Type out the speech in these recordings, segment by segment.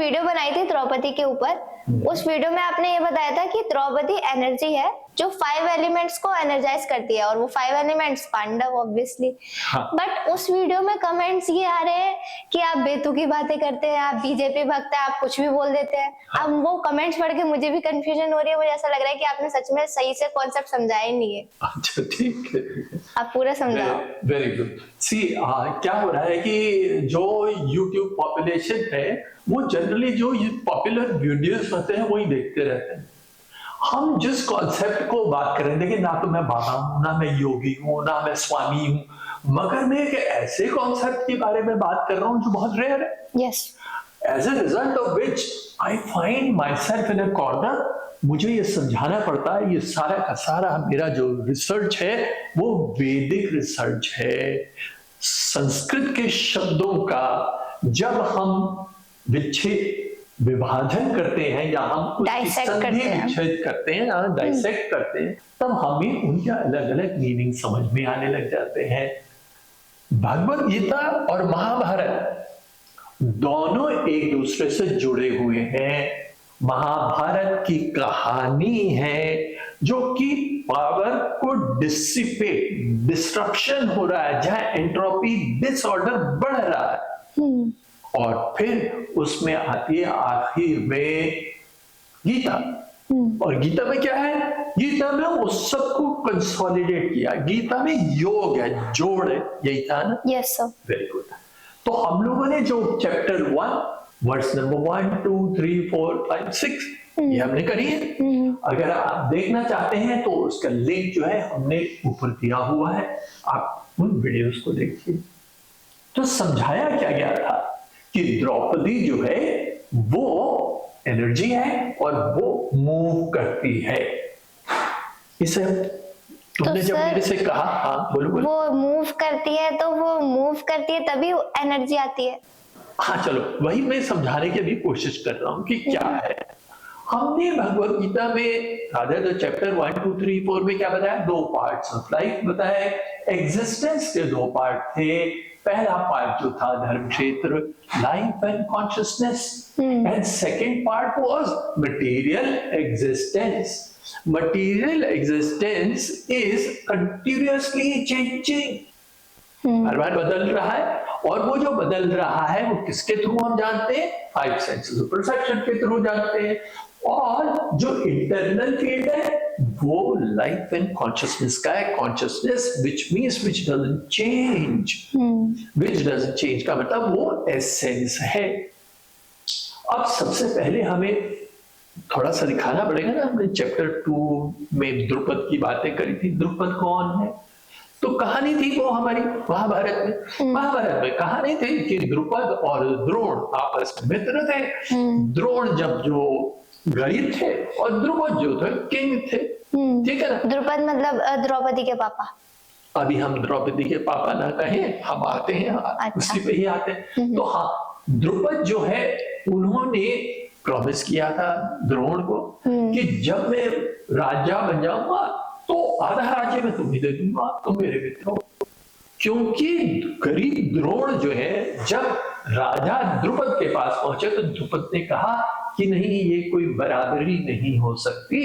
Video बनाई थी द्रौपदी के ऊपर, उस वीडियो में आपने ये बताया था कि द्रौपदी एनर्जी है जो 5 एलिमेंट्स को एनर्जाइज करती है, और वो 5 एलिमेंट्स पांडव ऑब्वियसली। बट उस वीडियो में कमेंट्स ये आ रहे हैं कि आप बेतुकी बातें करते हैं, आप बीजेपी भक्त हैं, आप कुछ भी बोल देते हैं। अब वो कमेंट्स पढ़ के मुझे भी कंफ्यूजन हो रही है, मुझे ऐसा लग रहा है कि आपने सच में सही से कॉन्सेप्ट समझाया ही नहीं है। अच्छा ठीक है, आप पूरा समझाओ। Very good. सी क्या हो रहा है कि जो YouTube पॉपुलेशन है वो जनरली जो ये पॉपुलर वीडियोस होते हैं वही देखते रहते हैं। हम जिस कॉन्सेप्ट को बात कर रहे हैं, देखिए ना तो मैं बाबा हूं, ना मैं योगी हूं, ना मैं स्वामी हूं, मगर मैं एक ऐसे कॉन्सेप्ट के बारे में बात कर रहा हूं जो बहुत रेयर है। Yes. As a result of which I find myself in a corner. मुझे ये समझाना पड़ता है, ये सारा का सारा मेरा जो रिसर्च है वो वैदिक रिसर्च है। संस्कृत के शब्दों का जब हम विभाजन करते हैं या हम डाइसेक्ट करते हैं, डाइसेक्ट करते हैं, तब हमें उनके अलग अलग मीनिंग समझ में आने लग जाते हैं। भगवत गीता और महाभारत दोनों एक दूसरे से जुड़े हुए हैं। महाभारत की कहानी है जो कि पावर को डिस्ट्रक्शन हो रहा है, जहां एंट्रोपी डिसऑर्डर बढ़ रहा है, और फिर उसमें आती है आखिर में गीता। और गीता में क्या है? गीता में उस सब को कंसोलिडेट किया। गीता में योग है, जोड़ है, यही था ना? Yes sir. Very good. तो हम लोगों ने जो चैप्टर 1 वर्स नंबर 1 2 3 4 5 6 ये हमने करी है। अगर आप देखना चाहते हैं तो उसका लिंक जो है हमने ऊपर दिया हुआ है, आप उन वीडियोस को देखिए। तो समझाया क्या गया था कि द्रौपदी जो है वो एनर्जी है और वो मूव करती है। इसे तुमने तो जब मेरे से कहा, हाँ बोलो बोलो। वो मूव करती है, तो वो मूव करती है तभी एनर्जी आती है। हाँ चलो, वही मैं समझाने की भी कोशिश कर रहा हूं कि क्या है। हमने भगवत गीता में राधा तो चैप्टर 1 2 3 4 में क्या बताया? 2 पार्ट्स ऑफ लाइफ बताया। एग्जिस्टेंस के 2 पार्ट थे। पहला पार्ट जो था धर्म क्षेत्र, life and consciousness, and second part was material existence. Material existence is continuously changing, हर बार बदल रहा है, और वो जो बदल रहा है वो किसके थ्रू हम जानते हैं? 5 सेंसेस ऑफ परसेप्शन के थ्रू जानते हैं। और जो इंटरनल फील्ड है वो लाइफ एंड कॉन्शियसनेस का है। Consciousness which means which doesn't change, which doesn't change का मतलब वो एसेंस है। अब सबसे पहले हमें थोड़ा सा दिखाना पड़ेगा ना, हमने चैप्टर 2 में द्रुपद की बातें करी थी। द्रुपद कौन है? तो कहानी थी वो हमारी महाभारत में। महाभारत में कहानी थी कि द्रुपद और द्रोण आपस में मित्र थे। द्रोण जब जो गरीब थे और द्रुपद जो थे किंग थे, ठीक है ना? द्रुपद मतलब द्रौपदी के पापा। अभी हम द्रौपदी के पापा ना कहें, हम आते हैं अच्छा। उसी पे ही आते हैं। तो हाँ, द्रुपद जो है उन्होंने प्रॉमिस किया था द्रोण को कि जब मैं राजा बन जाऊंगा तो आधा राज्य में तुम्हें दे दूंगा, तुम मेरे मित्र हो। क्योंकि गरीब द्रोण जो है जब राजा द्रुपद के पास पहुंचे तो द्रुपद ने कहा कि नहीं, ये कोई बराबरी नहीं हो सकती,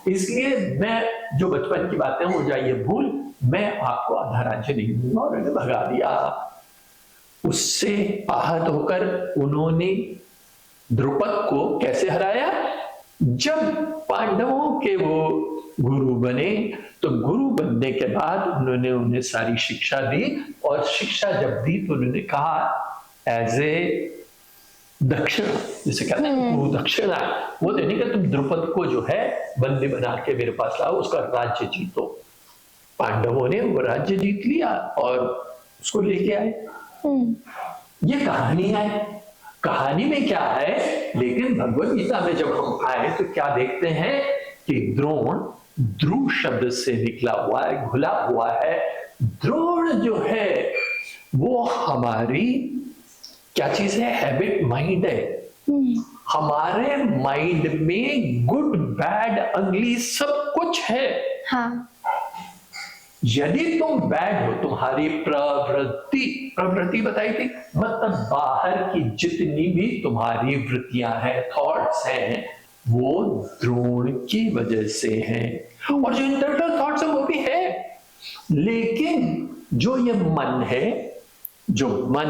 इसलिए मैं जो बचपन की बातें हो जाइए भूल, मैं आपको आधा राज्य नहीं दूंगा, और उन्हें भगा दिया। उससे आहत होकर उन्होंने द्रुपद को कैसे हराया? जब पांडवों के वो गुरु बने, तो गुरु बनने के बाद उन्होंने उन्हें सारी शिक्षा दी, और शिक्षा जब दी तो उन्होंने कहा एज ए दक्षिणा, जिसे कहते हैं गुरु दक्षिणा, वो देने का तुम द्रुपद को जो है बंदी बना के मेरे पास लाओ, उसका राज्य जीतो। पांडवों ने वो राज्य जीत लिया और उसको लेके आए। ये कहानी है। कहानी में क्या है? लेकिन भगवत गीता में जब हम आए तो क्या देखते हैं कि द्रोण ध्रुव शब्द से निकला हुआ है, घुला हुआ है। द्रोण जो है वो हमारी क्या चीज है? हैबिट माइंड है। हमारे माइंड में गुड बैड अगली सब कुछ है। हाँ। यदि तुम बैड हो, तुम्हारी प्रवृत्ति बताई थी, मतलब बाहर की जितनी भी तुम्हारी वृत्तियां हैं, थॉट्स हैं, वो द्रोण की वजह से हैं। और जो इंटरनल थॉट्स है वो भी है, लेकिन जो ये मन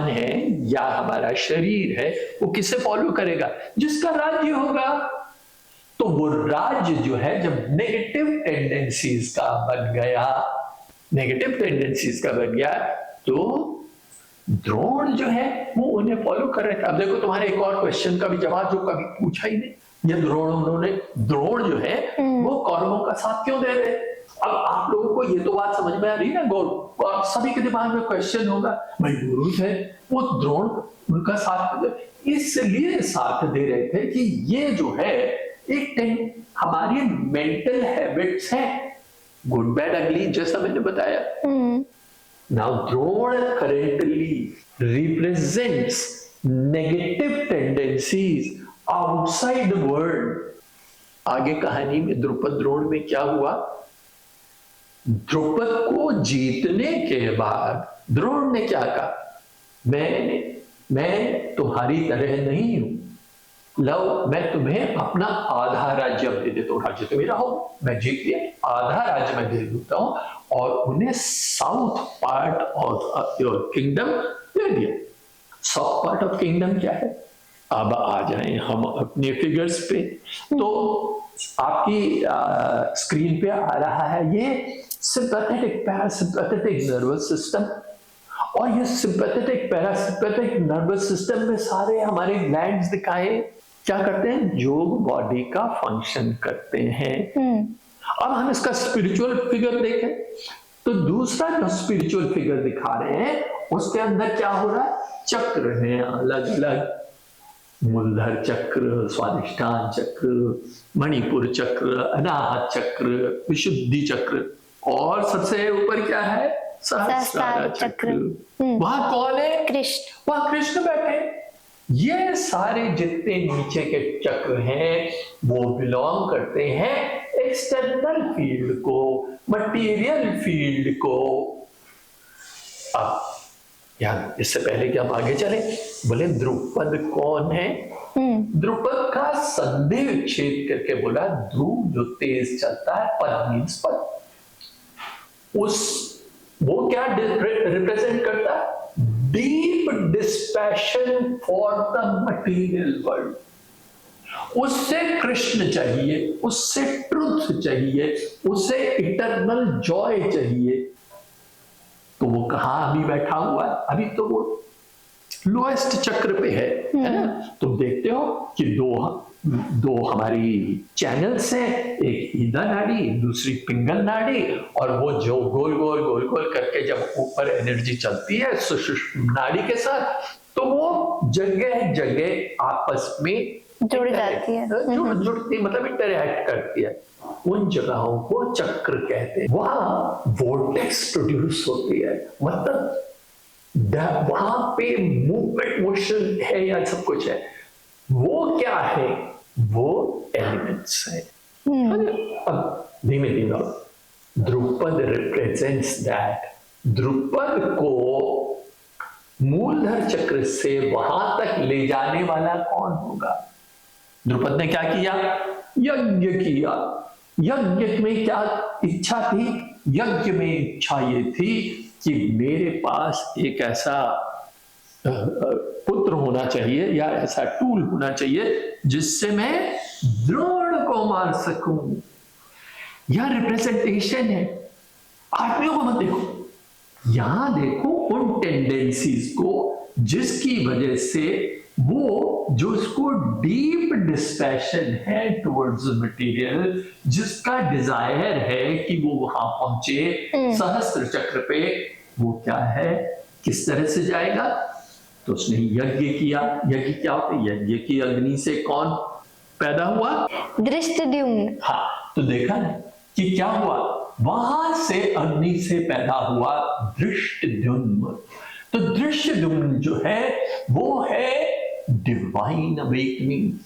है या हमारा शरीर है, वो किसे फॉलो करेगा? जिसका राज्य होगा। तो वो राज्य जो है जब नेगेटिव टेंडेंसीज का बन गया, तो द्रोण जो है वो उन्हें फॉलो कर रहे थे। अब देखो तुम्हारे एक और क्वेश्चन का भी जवाब जो कभी पूछा ही नहीं, ये द्रोण जो है वो कौरवों का साथ क्यों दे रहे? अब आप लोगों को ये तो बात समझ में आ रही ना, गौरव, सभी के दिमाग में क्वेश्चन होगा, भाई गुरु है वो द्रोण उनका साथ इसलिए साथ दे रहे थे कि ये जो है एक हमारी मेंटल हैबिट्स है, गुड बैड अगली, जैसा मैंने बताया। Now Drona currently represents negative tendencies outside the world. आगे कहानी में द्रुपद में क्या हुआ? द्रुपद को जीतने के बाद द्रोण ने क्या कहा? मैं तुम्हारी तरह नहीं हूं, लो मैं तुम्हें अपना आधा राज्य दे देता हूं। राज्य तो मेरा हो, मैं जीत गया, आधा राज्य मैं दे देता हूं, और उन्हें south part of your kingdom दे दिया। साउथ पार्ट ऑफ किंगडम क्या है? अब आ जाएं हम अपने फिगर्स पे। तो आपकी स्क्रीन पे आ रहा है ये सिंपैथेटिक पैरासिम्पैथेटिक नर्वस सिस्टम, और ये सिंपैथेटिक पैरासिम्पैथेटिक नर्वस सिस्टम में सारे हमारे ग्लैंड्स दिखाए क्या करते हैं, जो बॉडी का फंक्शन करते हैं। अब हम इसका स्पिरिचुअल फिगर देखें, तो दूसरा जो स्पिरिचुअल फिगर दिखा रहे हैं उसके अंदर क्या हो रहा है? चक्र हैं अलग अलग, मूलधर चक्र, स्वादिष्ठान चक्र, मणिपुर चक्र, अनाहत चक्र, विशुद्धि चक्र, और सबसे ऊपर क्या है? सहस्त्रार चक्र। वहां कौन है? कृष्ण। वहां कृष्ण बैठे। ये सारे जितने नीचे के चक्र हैं वो बिलोंग करते हैं एक्सटर्नल फील्ड को, मटेरियल फील्ड को। अब यार इससे पहले कि हम आगे चले, बोले द्रुपद कौन है? द्रुपद का संधि विच्छेद करके बोला, ध्रुव जो तेज चलता है, पद मीन्स पद, वो क्या रिप्रेजेंट करता है? Deep dispassion for the material world. उससे कृष्ण चाहिए, उससे ट्रुथ चाहिए, उससे इटर्नल जॉय चाहिए। तो वो कहां अभी बैठा हुआ है? अभी तो वो लोएस्ट चक्र पे है ना? तुम देखते हो कि दो हमारी चैनल्स हैं, एक ईदा नाड़ी, दूसरी पिंगल नाड़ी, और वो जो गोल गोल करके जब ऊपर एनर्जी चलती है सुषुम्ना नाड़ी के साथ, तो वो जगह जगह आपस में जुड़ जाती है, जुड़ती मतलब इंटरैक्ट करती है। उन जगहों को चक्र कहते हैं। वहां वोर्टेक्स प्रोड्यूस होती है, मतलब वहां पे मूवमेंट, मोशन है या सब कुछ है। वो क्या है? वो एलिमेंट्स है। अब धीमे धीमे द्रुपद रिप्रेजेंट्स दैट। द्रुपद को मूलधर चक्र से वहां तक ले जाने वाला कौन होगा? द्रुपद ने क्या किया? यज्ञ किया। यज्ञ में क्या इच्छा थी? यज्ञ में इच्छा ये थी कि मेरे पास एक ऐसा पुत्र होना चाहिए या ऐसा टूल होना चाहिए जिससे मैं द्रोण को मार सकूं। यह रिप्रेजेंटेशन है। आदमियों को मत देखो, यहां देखो उन टेंडेंसीज को जिसकी वजह से वो जो उसको डीप डिस्पैशन है टुवर्ड्स मटेरियल, जिसका डिजायर है कि वो वहां पहुंचे सहस्त्र चक्र पे, वो क्या है, किस तरह से जाएगा? तो उसने यज्ञ किया। यज्ञ क्या होता है? यज्ञ की अग्नि से कौन पैदा हुआ? धृष्टद्युम्न। हाँ, तो देखा ना कि क्या हुआ? वहां से अग्नि से पैदा हुआ धृष्टद्युम्न। तो धृष्टद्युम्न जो है वो है divine awakening.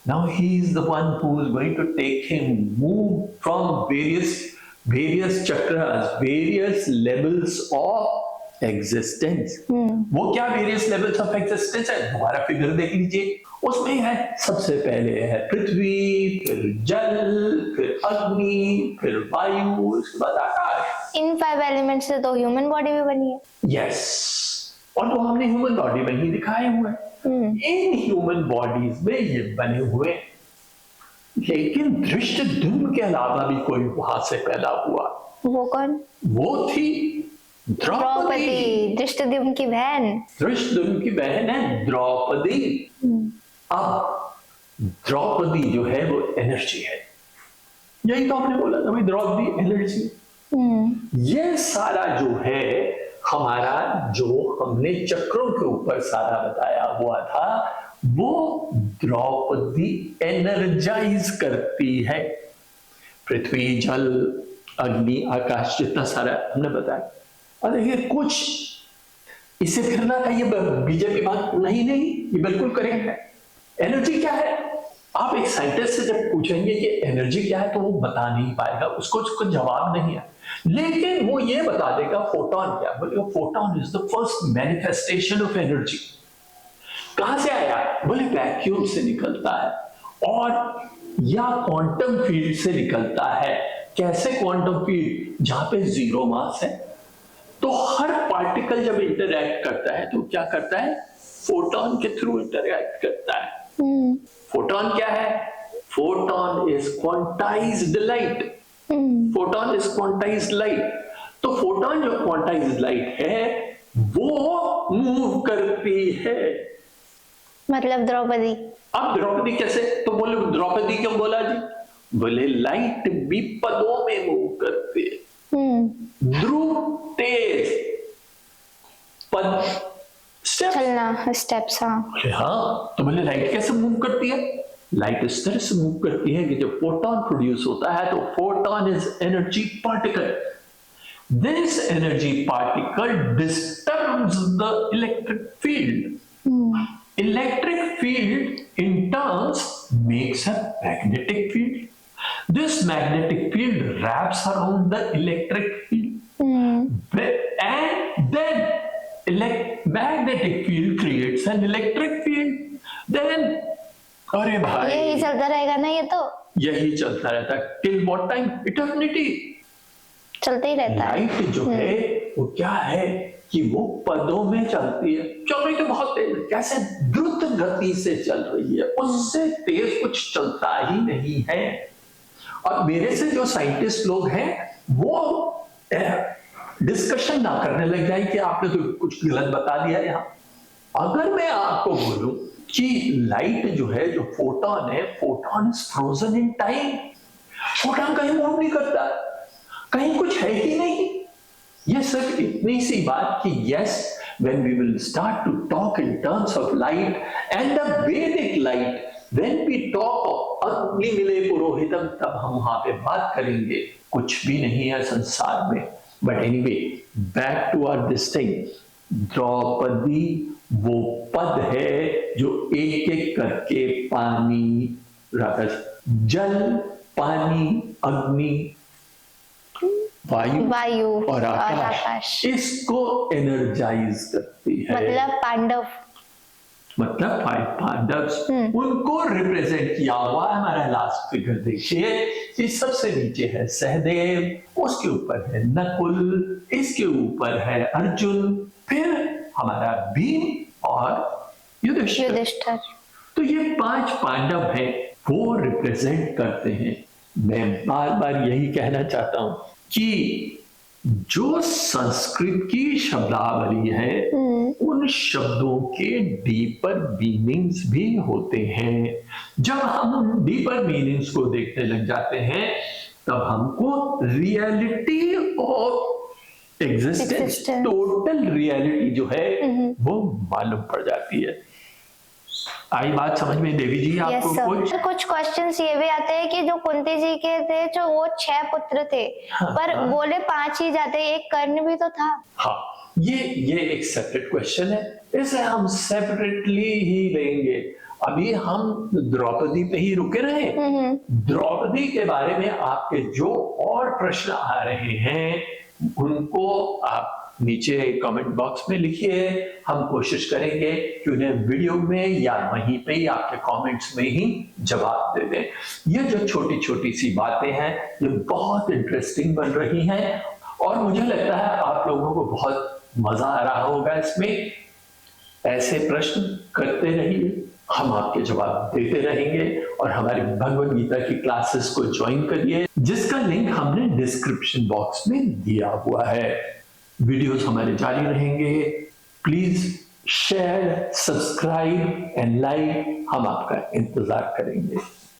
Now he is the one who is going to take him, move from various various chakras, various levels of existence. वो क्या वेरियस लेवल्स ऑफ एग्जिस्टेंस है, दोबारा फिगर देख लीजिए। उसमें है, सबसे पहले है पृथ्वी, फिर जल, फिर अग्नि, फिर वायु, उसके बाद आकाश। इन 5 एलिमेंट्स से तो ह्यूमन बॉडी भी बनी है। यस, और वो हमने ह्यूमन बॉडी में ही दिखाए हुए हैं। इन ह्यूमन बॉडीज में ये बने हुए, लेकिन धृष्टद्युम्न के अलावा भी कोई वहां से पैदा हुआ। वो कौन? वो थी द्रौपदी, धृष्टद्युम्न की बहन। धृष्टद्युम्न की बहन है द्रौपदी। अब द्रौपदी जो है वो एनर्जी है, यही तो आपने बोला था भाई, द्रौपदी एनर्जी। ये सारा जो है हमारा, जो हमने चक्रों के ऊपर सारा बताया हुआ था, वो द्रौपदी एनर्जाइज करती है। पृथ्वी, जल, अग्नि, आकाश, जितना सारा हमने बताया। और देखिए कुछ इससे फिरना का ये बीजेपी बात नहीं, ये बिल्कुल करेक्ट है। एनर्जी क्या है? आप एक साइंटिस्ट से जब पूछेंगे कि एनर्जी क्या है, तो वो बता नहीं पाएगा, उसको जवाब नहीं है। लेकिन वो ये बता देगा फोटोन क्या। बोलेगा photon is the first manifestation of energy. कहां से आया? बोले वैक्यूम से निकलता है, और या क्वांटम फील्ड से निकलता है। कैसे क्वांटम फील्ड? जहां पे जीरो मास है, तो हर पार्टिकल जब इंटरैक्ट करता है तो क्या करता है? फोटोन के थ्रू इंटरैक्ट करता है। फोटोन क्या है? Photon is quantized light. Photon is quantized light. तो फोटोन जो क्वांटाइज्ड लाइट है वो मूव करती है। मतलब द्रौपदी। अब द्रौपदी कैसे? तो बोले द्रौपदी क्यों बोला जी? बोले लाइट भी पदों में मूव करती है। ध्रुव तेज, पद स्टेप्स, चलना स्टेप्स। हाँ, तो बोले लाइट कैसे मूव करती है? लाइट इस तरह से मूव करती है कि जब फोटोन प्रोड्यूस होता है तो photon is energy particle. This energy particle disturbs the electric field. Electric field in turns makes a magnetic field. This magnetic field wraps around the electric field. And then magnetic field creates an electric field. Then, अरे भाई, यही चलता रहेगा ना? ये तो यही चलता रहता है till what time? Eternity. चलते ही रहता है। लाइट जो है वो क्या है कि वो पदों में चलती है। चल रही तो बहुत तेज, कैसे द्रुत गति से चल रही है, उससे तेज कुछ चलता ही नहीं है। और मेरे से जो साइंटिस्ट लोग हैं वो डिस्कशन ना करने लग जाए कि आपने तो कुछ गलत बता दिया यहाँ। अगर मैं आपको बोलूं कि लाइट जो है, जो फोटोन है, photon is frozen in time. Photon कहीं मूव नहीं करता, कहीं कुछ है ही नहीं। ये सिर्फ इतनी सी बात कि yes, when we will start to talk in terms of light and the Vedic light, when we talk of अग्नि मिले पुरोहितम, तब हम वहां पे बात करेंगे। कुछ भी नहीं है संसार में। But anyway, back to our this thing. Draupadi वो पद है जो एक एक करके पानी, जल, पानी, अग्नि, वायु और आकाश, इसको एनर्जाइज करती है। मतलब पांडव, मतलब 5 पांडव, उनको रिप्रेजेंट किया हुआ है। हमारा लास्ट फिगर देखिए कि सबसे नीचे है सहदेव, उसके ऊपर है नकुल, इसके ऊपर है अर्जुन, फिर हमारा भीम और युधिष्ठिर। तो ये 5 पांडव हैं, वो रिप्रेजेंट करते हैं। मैं बार बार यही कहना चाहता हूं कि जो संस्कृत की शब्दावली है, उन शब्दों के डीपर मीनिंग्स भी होते हैं। जब हम डीपर मीनिंग्स को देखने लग जाते हैं, तब हमको reality of existence, total reality जो है वो मालूम पड़ जाती है। आई बात समझ में देवी जी? आपको कुछ क्वेश्चंस ये भी आते हैं कि जो कुंती जी के थे, जो वो 6 पुत्र थे, पर बोले 5 ही जाते, एक कर्ण भी तो था। हाँ, ये एक सेपरेट क्वेश्चन है, इसे हम सेपरेटली ही लेंगे। अभी हम द्रौपदी पे ही रुके रहे। द्रौपदी के बारे में आपके जो और प्रश्न आ रहे हैं उनको आप नीचे कमेंट बॉक्स में लिखिए। हम कोशिश करेंगे कि उन्हें वीडियो में या वहीं पे ही आपके कमेंट्स में ही जवाब दे दें। ये जो छोटी छोटी सी बातें हैं ये बहुत इंटरेस्टिंग बन रही हैं और मुझे लगता है आप लोगों को बहुत मजा आ रहा होगा इसमें। ऐसे प्रश्न करते रहिए, हम आपके जवाब देते रहेंगे और हमारी भगवद गीता की क्लासेस को ज्वाइन करिए जिसका लिंक हमने डिस्क्रिप्शन बॉक्स में दिया हुआ है। वीडियोस हमारे जारी रहेंगे। Please share, subscribe and like, हम आपका इंतजार करेंगे।